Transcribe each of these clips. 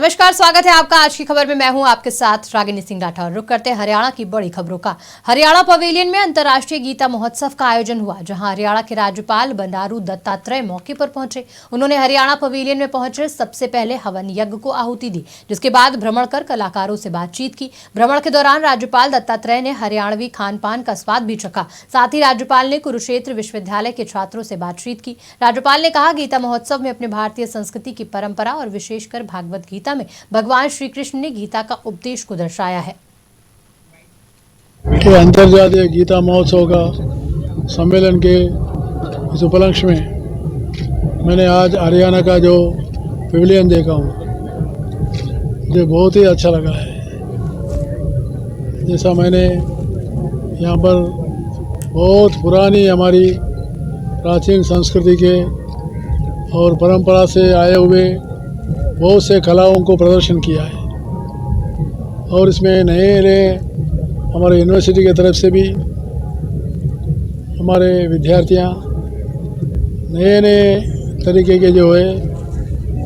नमस्कार, स्वागत है आपका आज की खबर में। मैं हूं आपके साथ रागिनी सिंह राठौर। रुक करते हैं हरियाणा की बड़ी खबरों का। हरियाणा पवेलियन में अंतर्राष्ट्रीय गीता महोत्सव का आयोजन हुआ, जहां हरियाणा के राज्यपाल बंडारू दत्तात्रेय मौके पर पहुंचे। उन्होंने हरियाणा पवेलियन में पहुंचे सबसे पहले हवन यज्ञ को आहुति दी, जिसके बाद भ्रमण कर कलाकारों से बातचीत की। भ्रमण के दौरान राज्यपाल दत्तात्रेय ने हरियाणवी खान पान का स्वाद भी चखा। साथ ही राज्यपाल ने कुरुक्षेत्र विश्वविद्यालय के छात्रों से बातचीत की। राज्यपाल ने कहा, गीता महोत्सव में अपने भारतीय संस्कृति की परंपरा और विशेषकर भागवत गीता में भगवान श्री कृष्ण ने गीता का उपदेश को दर्शाया है। अंतर्जातीय गीता महोत्सव का सम्मेलन के इस उपलक्ष्य में मैंने आज हरियाणा का जो पवेलियन देखा हूँ, मुझे बहुत ही अच्छा लगा है। जैसा मैंने यहाँ पर बहुत पुरानी हमारी प्राचीन संस्कृति के और परंपरा से आए हुए बहुत से कलाओं को प्रदर्शन किया है, और इसमें नए नए हमारे यूनिवर्सिटी की तरफ से भी हमारे विद्यार्थियां नए नए तरीके के जो है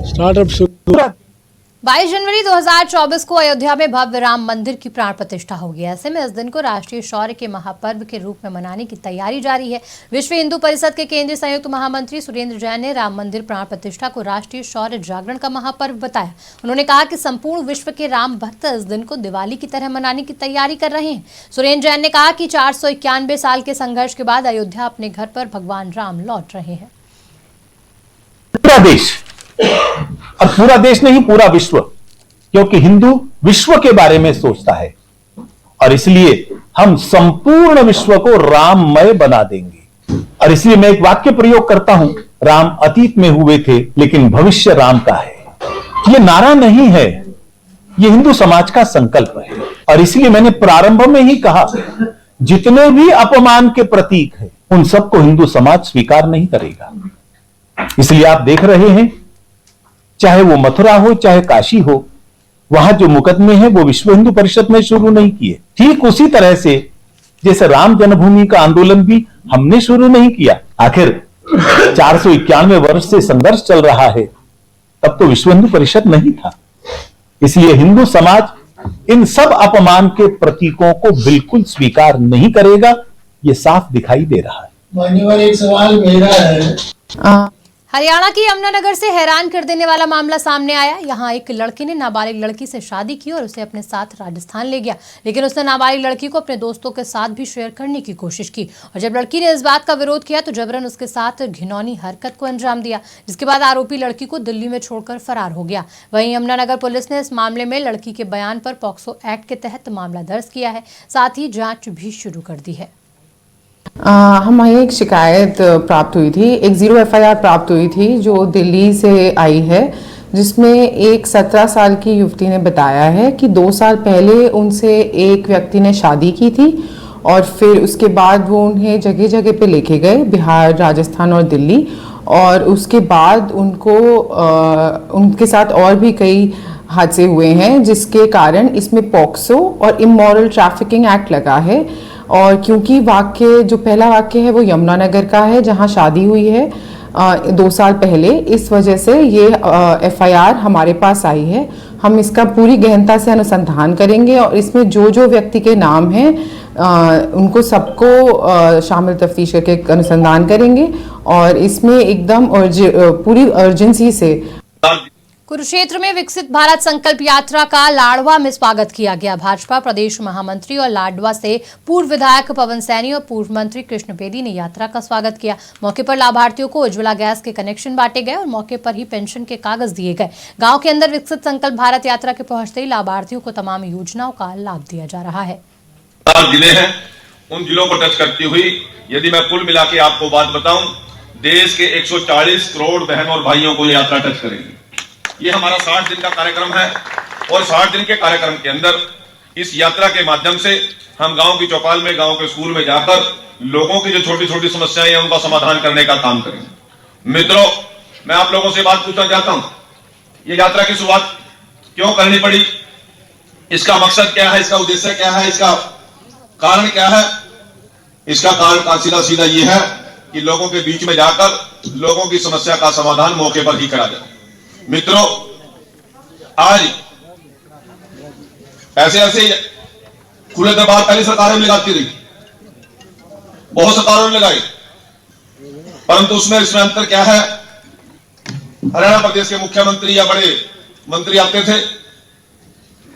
स्टार्टअप शुरू। 22 जनवरी 2024 को अयोध्या में भव्य राम मंदिर की प्राण प्रतिष्ठा होगी। ऐसे में इस दिन को राष्ट्रीय शौर्य के महापर्व के रूप में मनाने की तैयारी जारी है। विश्व हिंदू परिषद के केंद्रीय संयुक्त महामंत्री सुरेंद्र जैन ने राम मंदिर प्राण प्रतिष्ठा को राष्ट्रीय शौर्य जागरण का महापर्व बताया। उन्होंने कहा कि संपूर्ण विश्व के राम भक्त इस दिन को दिवाली की तरह मनाने की तैयारी कर रहे हैं। सुरेंद्र जैन ने कहा कि 491 साल के संघर्ष के बाद अयोध्या अपने घर पर भगवान राम लौट रहे हैं। पूरा देश, और पूरा देश नहीं, पूरा विश्व, क्योंकि हिंदू विश्व के बारे में सोचता है, और इसलिए हम संपूर्ण विश्व को राममय बना देंगे। और इसलिए मैं एक वाक्य प्रयोग करता हूं, राम अतीत में हुए थे लेकिन भविष्य राम का है। यह नारा नहीं है, यह हिंदू समाज का संकल्प है। और इसलिए मैंने प्रारंभ में ही कहा, जितने भी अपमान के प्रतीक हैं उन सबको हिंदू समाज स्वीकार नहीं करेगा। इसलिए आप देख रहे हैं, चाहे वो मथुरा हो चाहे काशी हो, वहां जो मुकदमे हैं वो विश्व हिंदू परिषद ने शुरू नहीं किए। ठीक उसी तरह से जैसे राम जन्मभूमि का आंदोलन भी हमने शुरू नहीं किया। आखिर 491 वर्ष से संघर्ष चल रहा है, तब तो विश्व हिंदू परिषद नहीं था। इसलिए हिंदू समाज इन सब अपमान के प्रतीकों को बिल्कुल स्वीकार नहीं करेगा, ये साफ दिखाई दे रहा है। मान्यवर, एक सवाल मेरा है। हरियाणा की यमुनानगर से हैरान कर देने वाला मामला सामने आया। यहाँ एक लड़के ने नाबालिग लड़की से शादी की और उसे अपने साथ राजस्थान ले गया, लेकिन उसने नाबालिग लड़की को अपने दोस्तों के साथ भी शेयर करने की कोशिश की, और जब लड़की ने इस बात का विरोध किया तो जबरन उसके साथ घिनौनी हरकत को अंजाम दिया, जिसके बाद आरोपी लड़की को दिल्ली में छोड़कर फरार हो गया। वहीं यमुनानगर पुलिस ने इस मामले में लड़की के बयान पर पॉक्सो एक्ट के तहत मामला दर्ज किया है, साथ ही जाँच भी शुरू कर दी है। हमें एक शिकायत प्राप्त हुई थी, एक 0 FIR प्राप्त हुई थी जो दिल्ली से आई है, जिसमें एक 17 साल की युवती ने बताया है कि 2 साल पहले उनसे एक व्यक्ति ने शादी की थी, और फिर उसके बाद वो उन्हें जगह जगह पे लेके गए, बिहार, राजस्थान और दिल्ली, और उसके बाद उनको उनके साथ और भी कई हादसे हुए हैं, जिसके कारण इसमें पॉक्सो और इमोरल ट्रैफिकिंग एक्ट लगा है। और क्योंकि वाक्य जो पहला वाक्य है वो यमुनानगर का है, जहां शादी हुई है 2 साल पहले, इस वजह से ये FIR हमारे पास आई है। हम इसका पूरी गहनता से अनुसंधान करेंगे और इसमें जो जो व्यक्ति के नाम हैं उनको सबको शामिल तफ्तीश करके अनुसंधान करेंगे, और इसमें एकदम पूरी अर्जेंसी से कुरुक्षेत्र में विकसित भारत संकल्प यात्रा का लाडवा में स्वागत किया गया। भाजपा प्रदेश महामंत्री और लाडवा से पूर्व विधायक पवन सैनी और पूर्व मंत्री कृष्ण बेदी ने यात्रा का स्वागत किया। मौके पर लाभार्थियों को उज्ज्वला गैस के कनेक्शन बांटे गए और मौके पर ही पेंशन के कागज दिए गए। गांव के अंदर विकसित संकल्प भारत यात्रा के पहुंचते ही लाभार्थियों को तमाम योजनाओं का लाभ दिया जा रहा है। जिले हैं उन जिलों को टच करती हुई यदि मैं कुल मिला के आपको बात बताऊं, देश के 140 करोड़ बहन और भाइयों को यात्रा टच करेगी। ये हमारा 60 दिन का कार्यक्रम है, और 60 दिन के कार्यक्रम के अंदर इस यात्रा के माध्यम से हम गांव की चौपाल में, गांव के स्कूल में जाकर लोगों की जो छोटी छोटी समस्याएं हैं उनका समाधान करने का काम करेंगे। मित्रों, मैं आप लोगों से बात पूछना चाहता हूं, ये यात्रा की शुरुआत क्यों करनी पड़ी, इसका मकसद क्या है, इसका उद्देश्य क्या है, इसका कारण क्या है? इसका कारण सीधा सीधा ये है कि लोगों के बीच में जाकर लोगों की समस्या का समाधान मौके पर ही करा जाए। मित्रों, आज ऐसे ऐसे खुले दरबार पहले सरकारें लगाती रही, बहुत सरकारों ने लगाई, परंतु उसमें इसमें अंतर क्या है? हरियाणा प्रदेश के मुख्यमंत्री या बड़े मंत्री आते थे,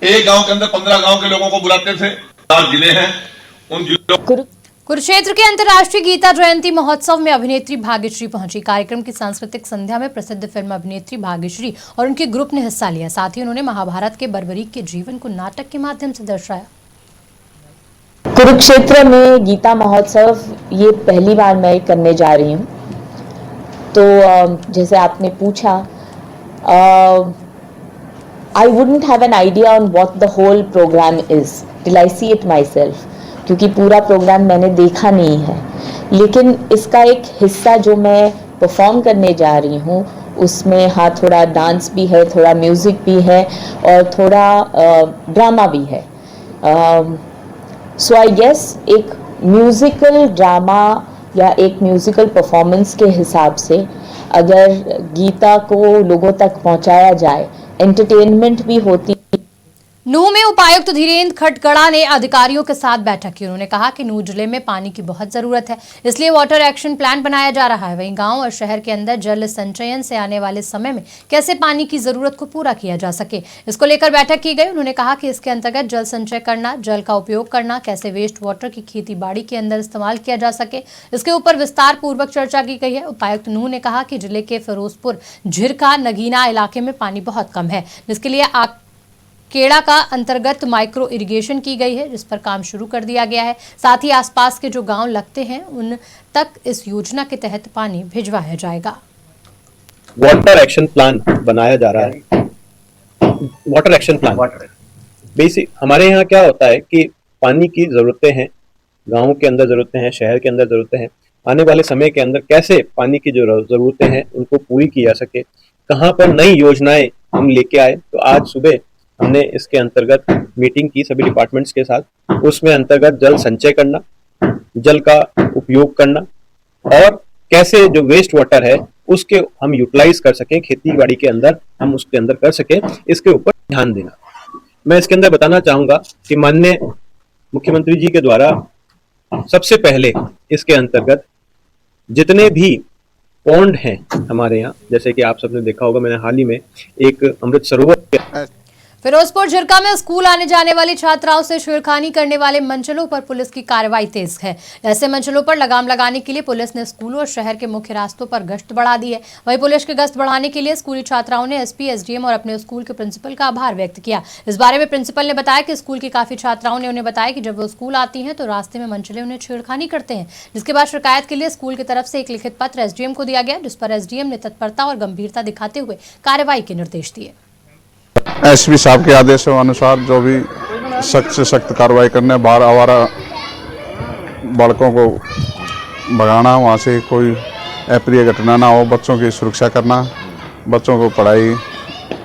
एक गांव के अंदर 15 गांव के लोगों को बुलाते थे। 4 जिले हैं, उन जिलों कुरुक्षेत्र के अंतर्राष्ट्रीय गीता जयंती महोत्सव में अभिनेत्री भाग्यश्री पहुंची। कार्यक्रम की सांस्कृतिक संध्या में प्रसिद्ध फिल्म अभिनेत्री भाग्यश्री और उनके ग्रुप ने हिस्सा लिया। साथ ही उन्होंने महाभारत के बर्बरीक के जीवन को नाटक के माध्यम से दर्शाया। कुरुक्षेत्र में गीता महोत्सव ये पहली बार मैं करने जा रही हूँ। तो जैसे आपने पूछा, I wouldn't have an idea on what the whole programme is till I see it myself, क्योंकि पूरा प्रोग्राम मैंने देखा नहीं है। लेकिन इसका एक हिस्सा जो मैं परफॉर्म करने जा रही हूँ उसमें हाँ थोड़ा डांस भी है, थोड़ा म्यूज़िक भी है और थोड़ा ड्रामा भी है। सो आई गेस एक म्यूज़िकल ड्रामा या एक म्यूज़िकल परफॉर्मेंस के हिसाब से अगर गीता को लोगों तक पहुंचाया जाए, एंटरटेनमेंट भी होती। नूंह में उपायुक्त धीरेन्द्र खटगड़ा ने अधिकारियों के साथ बैठक की। उन्होंने कहा कि नूंह जिले में पानी की बहुत जरूरत है, इसलिए वाटर एक्शन प्लान बनाया जा रहा है। वहीं गांव और शहर के अंदर जल संचयन से आने वाले समय में कैसे पानी की जरूरत को पूरा किया जा सके, इसको लेकर बैठक की गई। उन्होंने कहा कि इसके अंतर्गत जल संचय करना, जल का उपयोग करना, कैसे वेस्ट वाटर की खेती बाड़ी के अंदर इस्तेमाल किया जा सके, इसके ऊपर विस्तार पूर्वक चर्चा की गई है। उपायुक्त नूंह ने कहा कि जिले के फिरोजपुर, झिरका, नगीना इलाके में पानी बहुत कम है, जिसके लिए केड़ा का अंतर्गत माइक्रो इरिगेशन की गई है, जिस पर काम शुरू कर दिया गया है। साथ ही आसपास के जो गांव लगते हैं उन तक इस योजना के तहत पानी भिजवाया जाएगा। वाटर एक्शन प्लान बनाया जा रहा है। वाटर एक्शन प्लान बेसिक हमारे यहाँ क्या होता है कि पानी की जरूरतें हैं, गाँव के अंदर जरूरतें हैं, शहर के अंदर जरूरतें हैं। आने वाले समय के अंदर कैसे पानी की जो जरूरतें हैं उनको पूरी की जा सके, कहाँ पर नई योजनाएं हम लेके आए। तो आज सुबह हमने इसके अंतर्गत मीटिंग की सभी डिपार्टमेंट्स के साथ। उसमें अंतर्गत जल संचय करना, जल का उपयोग करना और कैसे जो वेस्ट वाटर है उसके हम यूटिलाइज कर सकें, खेती बाड़ी के अंदर हम उसके अंदर कर सकें, इसके ऊपर ध्यान देना। मैं इसके अंदर बताना चाहूंगा कि माननीय मुख्यमंत्री जी के द्वारा सबसे पहले इसके अंतर्गत जितने भी पॉन्ड हैं हमारे यहाँ, जैसे कि आप सबने देखा होगा, मैंने हाल ही में एक अमृत सरोवर फिरोजपुर झिरका में स्कूल आने जाने वाली छात्राओं से छेड़खानी करने वाले मंचलों पर पुलिस की कार्रवाई तेज है। ऐसे मंचलों पर लगाम लगाने के लिए पुलिस ने स्कूलों और शहर के मुख्य रास्तों पर गश्त बढ़ा दी है। वहीं पुलिस की गश्त बढ़ाने के लिए स्कूली छात्राओं ने एसपी, एसडीएम और अपने स्कूल के प्रिंसिपल का आभार व्यक्त किया। इस बारे में प्रिंसिपल ने बताया कि स्कूल की काफी छात्राओं ने उन्हें बताया कि जब वो स्कूल आती हैं तो रास्ते में मंचले उन्हें छेड़खानी करते हैं, जिसके बाद शिकायत के लिए स्कूल की तरफ से एक लिखित पत्र एसडीएम को दिया गया, जिस पर एसडीएम ने तत्परता और गंभीरता दिखाते हुए कार्रवाई के निर्देश दिए। एसपी साहब के आदेशों अनुसार जो भी सख्त से सख्त कार्रवाई करने, बाहर आवारा बालकों को भगाना, वहाँ से कोई अप्रिय घटना ना हो, बच्चों की सुरक्षा करना, बच्चों को पढ़ाई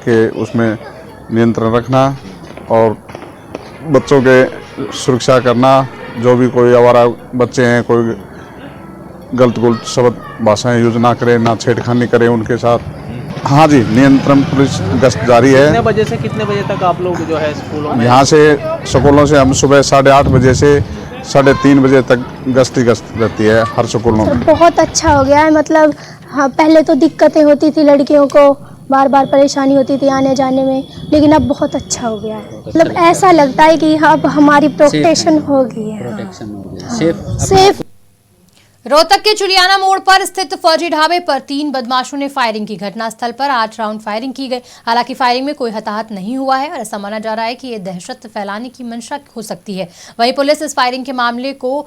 के उसमें नियंत्रण रखना और बच्चों के सुरक्षा करना। जो भी कोई आवारा बच्चे हैं, कोई गलत शब्द भाषाएं यूज ना करें, ना छेड़खानी करें उनके साथ। हाँ जी, नियंत्रण पुलिस गश्त जारी है। कितने बजे से कितने बजे तक आप लोग जो है स्कूलों में? यहाँ से स्कूलों से हम सुबह 8:30 बजे से 3:30 बजे तक गश्त रहती है हर स्कूलों में। बहुत अच्छा हो गया है, मतलब हाँ, पहले तो दिक्कतें होती थी, लड़कियों को बार बार परेशानी होती थी आने जाने में, लेकिन अब बहुत अच्छा हो गया है। मतलब ऐसा लगता है कि अब हमारी प्रोटेक्शन हो गई है। सेफ। रोहतक के चुलियाना मोड़ पर स्थित फौजी ढाबे पर 3 बदमाशों ने फायरिंग की। घटनास्थल पर 8 राउंड फायरिंग की गई। हालांकि फायरिंग में कोई हताहत नहीं हुआ है और ऐसा माना जा रहा है कि ये दहशत फैलाने की मंशा हो सकती है। वहीं पुलिस इस फायरिंग के मामले को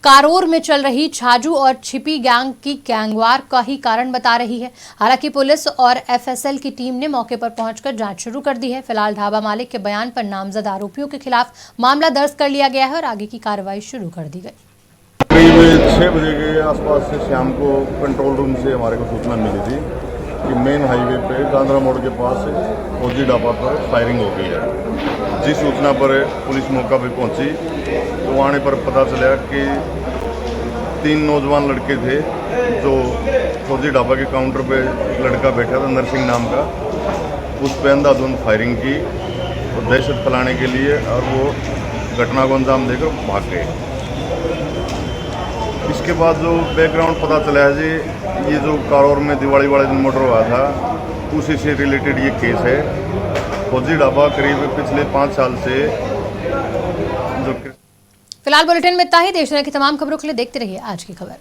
कारोर में चल रही छाजू और छिपी गैंग की गैंगवार का ही कारण बता रही है। हालांकि पुलिस और एफएसएल की टीम ने मौके पर पहुंचकर जांच शुरू कर दी है। फिलहाल ढाबा मालिक के बयान पर नामजद आरोपियों के खिलाफ मामला दर्ज कर लिया गया है और आगे की कार्रवाई शुरू कर दी गई। करीब 6 बजे के आसपास से शाम को कंट्रोल रूम से हमारे को सूचना मिली थी कि मेन हाईवे पे गांधरा मोड़ के पास फौजी ढाबा पर फायरिंग हो गई है। जिस सूचना पर पुलिस मौका पे पहुंची तो आने पर पता चला कि 3 नौजवान लड़के थे जो फौजी ढाबा के काउंटर पे एक लड़का बैठा था नरसिंह नाम का, उस पर अंधाधुंध फायरिंग की और दहशत फैलाने के लिए, और वो घटना को अंजाम देकर भाग गए। इसके बाद जो बैकग्राउंड पता चला है जी, ये जो कारोर में दिवाली वाले दिन मर्डर हुआ था, उसी से रिलेटेड ये केस है। फौजी ढाबा करीब पिछले 5 साल से जो फिलहाल बुलेटिन में इतना ही। देश दुनिया की तमाम खबरों के लिए देखते रहिए आज की खबर।